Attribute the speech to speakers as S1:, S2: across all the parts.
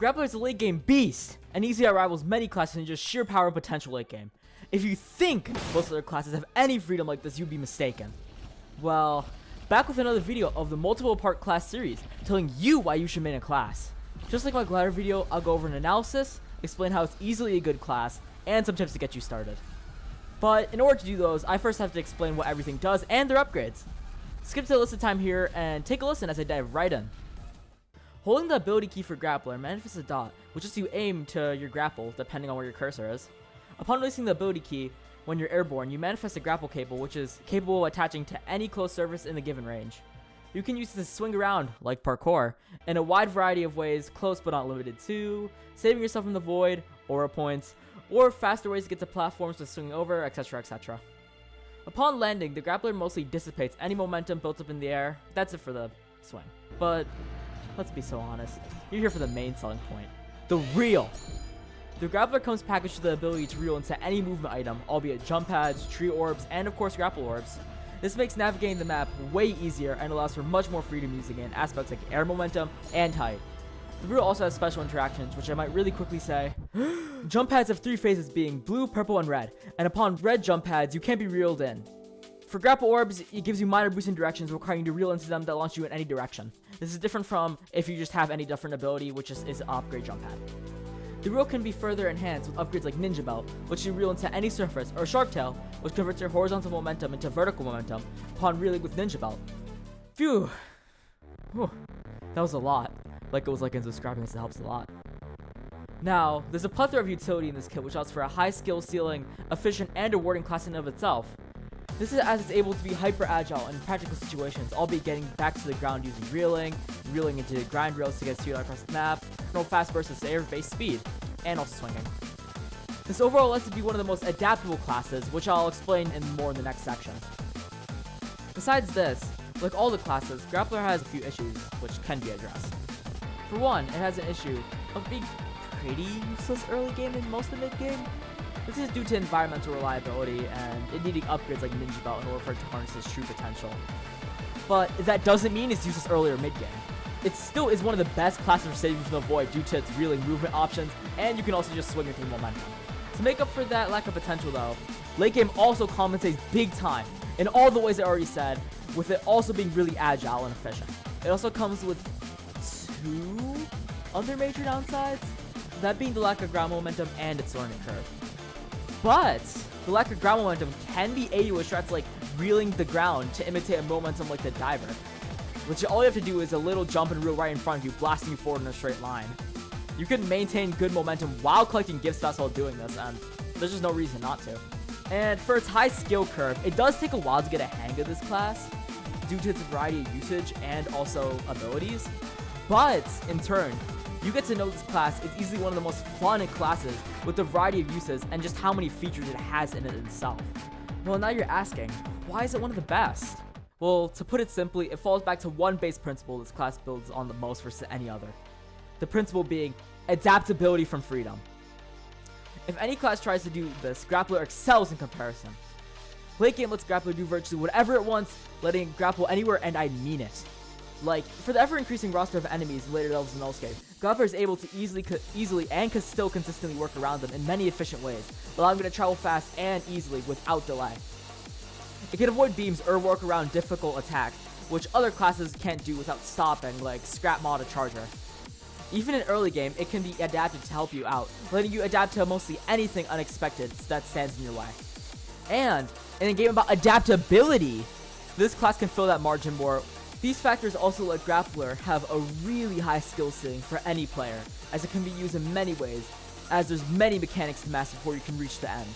S1: Grappler is a late game beast, and easily outrivals many classes in just sheer power and potential late game. If you think most other classes have any freedom like this, you'd be mistaken. Well, back with another video of the multiple part class series, telling you why you should main a class. Just like my glider video, I'll go over an analysis, explain how it's easily a good class, and some tips to get you started. But in order to do those, I first have to explain what everything does and their upgrades. Skip to the list of time here and take a listen as I dive right in. Holding the ability key for Grappler manifests a dot, which lets you aim to your grapple depending on where your cursor is. Upon releasing the ability key, when you're airborne, you manifest a grapple cable, which is capable of attaching to any close surface in the given range. You can use this to swing around, like parkour, in a wide variety of ways, close but not limited to, saving yourself from the void, aura points, or faster ways to get to platforms with swinging over, etc, etc. Upon landing, the Grappler mostly dissipates any momentum built up in the air. That's it for the swing. But let's be so honest, you're here for the main selling point, the reel. The Grappler comes packaged with the ability to reel into any movement item, albeit jump pads, tree orbs, and of course grapple orbs. This makes navigating the map way easier and allows for much more freedom using it in aspects like air momentum and height. The reel also has special interactions, which I might really quickly say. Jump pads have 3 phases being blue, purple, and red, and upon red jump pads, you can't be reeled in. For grapple orbs, it gives you minor boosting directions requiring you to reel into them that launch you in any direction. This is different from if you just have any different ability, which is an upgrade jump pad. The reel can be further enhanced with upgrades like Ninja Belt, which you reel into any surface, or Shark Tail, which converts your horizontal momentum into vertical momentum upon reeling with Ninja Belt. Phew. Whew. That was a lot. Like it was like in subscribing, this helps a lot. Now, there's a plethora of utility in this kit which allows for a high skill ceiling, efficient, and rewarding class in and of itself. This is as it's able to be hyper agile in practical situations, albeit getting back to the ground using reeling into grind rails to get speed across the map, no fast bursts to air-based speed, and also swinging. This overall lets it be one of the most adaptable classes, which I'll explain more in the next section. Besides this, like all the classes, Grappler has a few issues which can be addressed. For one, it has an issue of being pretty useless early game and most of mid game. This is due to environmental reliability and it needing upgrades like Ninja Belt in order for it to harness its true potential. But that doesn't mean it's useless early or mid game. It still is one of the best classes for saving from the void due to its reeling movement options, and you can also just swing it through momentum. To make up for that lack of potential though, late game also compensates big time in all the ways I already said, with it also being really agile and efficient. It also comes with 2 other major downsides, that being the lack of ground momentum and its learning curve. But the lack of ground momentum can be aided with strats like reeling the ground to imitate a momentum like the diver, which all you have to do is a little jump and reel right in front of you, blasting you forward in a straight line. You can maintain good momentum while collecting gift stats while doing this, and there's just no reason not to. And for its high skill curve, it does take a while to get a hang of this class, due to its variety of usage and also abilities, but in turn, you get to know this class is easily one of the most fun classes with the variety of uses and just how many features it has in it itself. Well, now you're asking, why is it one of the best? Well, to put it simply, it falls back to one base principle this class builds on the most versus any other. The principle being adaptability from freedom. If any class tries to do this, Grappler excels in comparison. Late game lets Grappler do virtually whatever it wants, letting it grapple anywhere, and I mean it. Like, for the ever-increasing roster of enemies in later levels of Nullscape, Grappler is able to easily and still consistently work around them in many efficient ways, allowing it to travel fast and easily without delay. It can avoid beams or work around difficult attacks, which other classes can't do without stopping, like Scrap Mod a Charger. Even in early game, it can be adapted to help you out, letting you adapt to mostly anything unexpected that stands in your way. And in a game about adaptability, this class can fill that margin more. These factors also let Grappler have a really high skill ceiling for any player, as it can be used in many ways, as there's many mechanics to master before you can reach the end.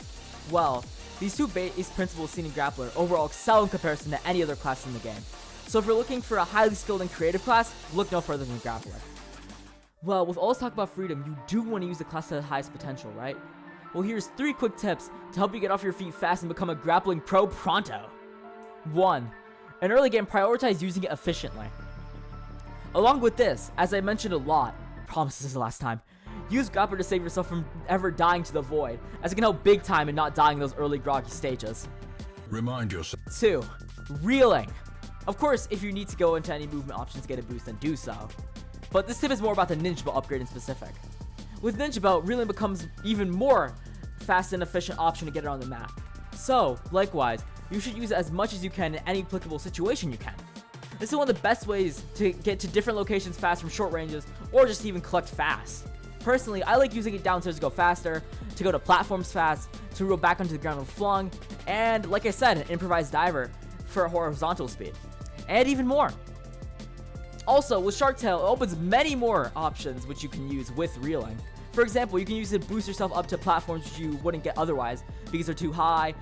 S1: Well, these 2 base principles seen in Grappler overall excel in comparison to any other class in the game. So if you're looking for a highly skilled and creative class, look no further than Grappler. Well, with all this talk about freedom, you do want to use the class to the highest potential, right? Well, here's 3 quick tips to help you get off your feet fast and become a grappling pro pronto. 1. In early game, prioritize using it efficiently. Along with this, as I mentioned a lot, promise this is the last time, use Grappler to save yourself from ever dying to the void, as it can help big time in not dying in those early groggy stages.
S2: Remind yourself.
S1: 2. Reeling. Of course, if you need to go into any movement options to get a boost, then do so. but this tip is more about the Ninja Belt upgrade in specific. With Ninja Belt, reeling becomes even more fast and efficient option to get it on the map. So, likewise, you should use it as much as you can in any applicable situation you can. This is one of the best ways to get to different locations fast from short ranges, or just even collect fast. Personally, I like using it downstairs to go faster, to go to platforms fast, to reel back onto the ground when flung, and like I said, an improvised diver for horizontal speed, and even more. Also, with Shark Tail, it opens many more options which you can use with reeling. For example, you can use it to boost yourself up to platforms which you wouldn't get otherwise because they're too high,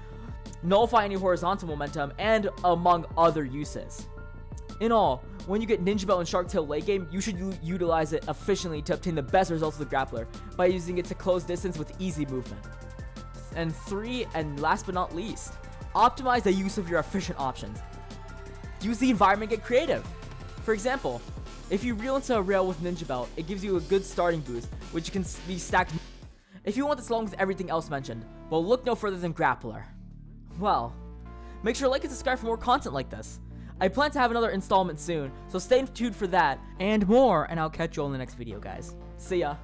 S1: nullify any horizontal momentum, and among other uses. In all, when you get Ninja Belt and Shark Tail late game, you should utilize it efficiently to obtain the best results of the Grappler by using it to close distance with easy movement. And 3, and last but not least, optimize the use of your efficient options. Use the environment, get creative. For example, if you reel into a rail with Ninja Belt, it gives you a good starting boost, which can be stacked. If you want this along with everything else mentioned, well, look no further than Grappler. Well, make sure to like and subscribe for more content like this. I plan to have another installment soon, so stay tuned for that and more, and I'll catch you all in the next video, guys. See ya.